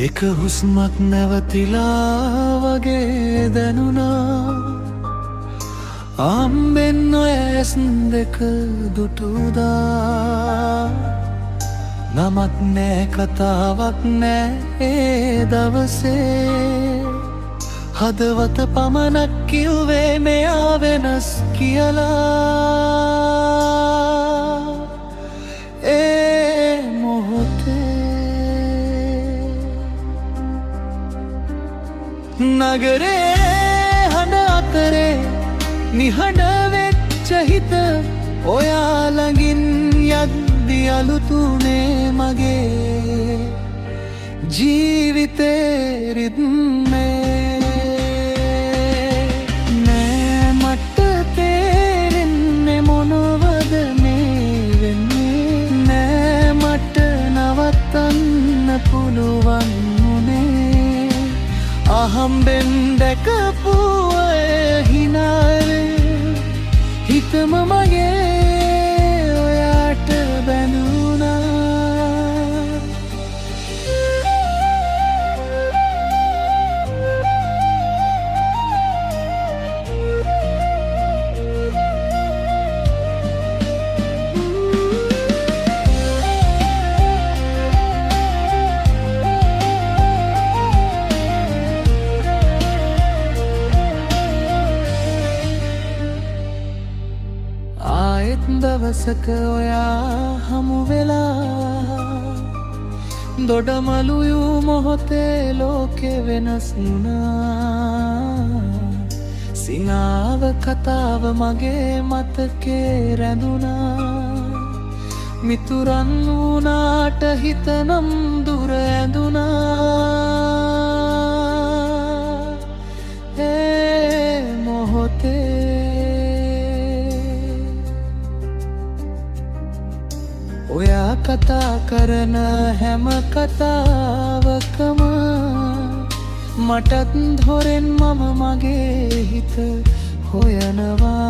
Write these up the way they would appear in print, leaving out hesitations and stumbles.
එක හුස්මක් නැවතිලා වගේ දැනුණා. අම්බෙන් ඔය ඇස් දෙක දුටුදා. නමක් නෑ කතාවක් නෑ ඒ දවසේ. හදවත පමණක් කිව්වේ මෙයා වෙනස් කියලා. ඒ මොහොතේ නගරේ හඬ අතරේ නිහඬ වෙච්ච හිත ඔයා ළඟින් යද්දි අලුතුනේ මගේ ජීවිතේ රිද්මේ. නෑ මට තේරෙන්නේ මොනවද මේ වෙන්නේ. නෑ මට නවත්තන්න පුළුවන් උනේ. අහම්බෙන් දැකපු අය හිනාවේ හිතම මගේ ඔයාට බැඳුණා. දවසක ඔයා හමු වෙලා දොඩමලුයූ මොහොතේ ලෝකෙ වෙනස් වුණා. සිනාව කතාව මගේ මතකේ රැඳුණා. මිතුරන් වුණාට හිතනම් දුර ඇඳුණා. ඒ මොහොතේ ඔයා කතා කරන හැම කතාවකම මටත් හොරෙන් මම මගේ හිත හොයනවා.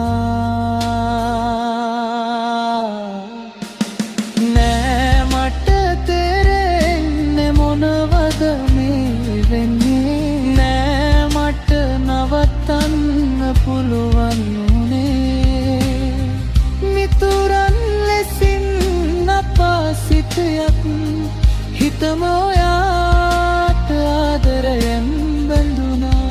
නෑ මට තේරෙන්නේ මොනවද මේ වෙන්නේ. නෑ මට නවත්තන්න පුළුවන් උනේ. මිතුරන් ලෙසින් සිතයක් හිතම ඔයාට ආදරයෙන් බැඳුණා.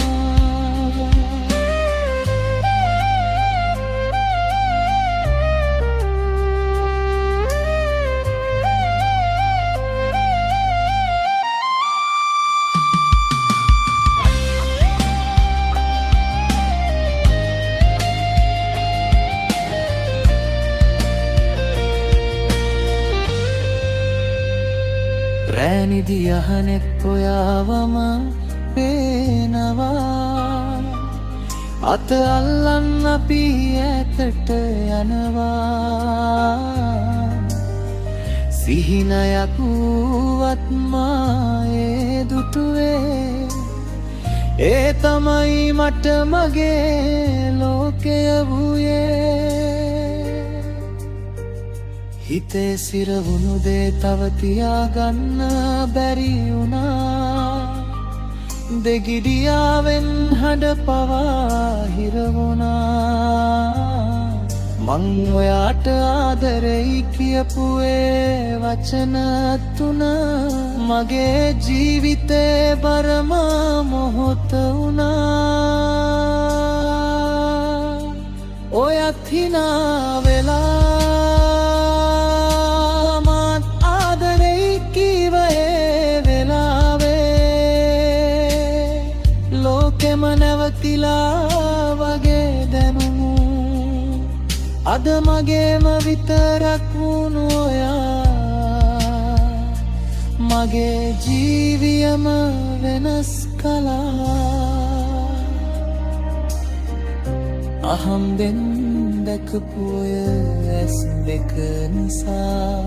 රෑනිදි අහනෙත් ඔයාවම පේනවා. අත අල්ලන්න අපි ඈතට යනවා. සිහිනයක් වුවත් මායේ දුටුවේ. ඒ තමයි මට මගේ ලෝකය වූයේ. හිතේ සිරවුණු දේ තව තියාගන්න බැරි වුණා. දෙගිඩියාවෙන් හඬ පවා හිරවුණා. මං ඔයාට ආදරෙයි කියපු ඒ වචන තුන මගේ ජීවිතේ බරම මොහොත වුණා. ඔයත් හිනා වෙලා නැවතිලා වගේ දැනුණු. අද මගේම විතරක් වුණු ඔයා මගේ ජීවියම වෙනස් කළා. අහම්බෙන් දැකපු ඔය ඇස් දෙක නිසා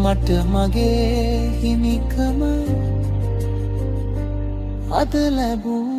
මට මගේ හිමිකම අද ලැබුණා.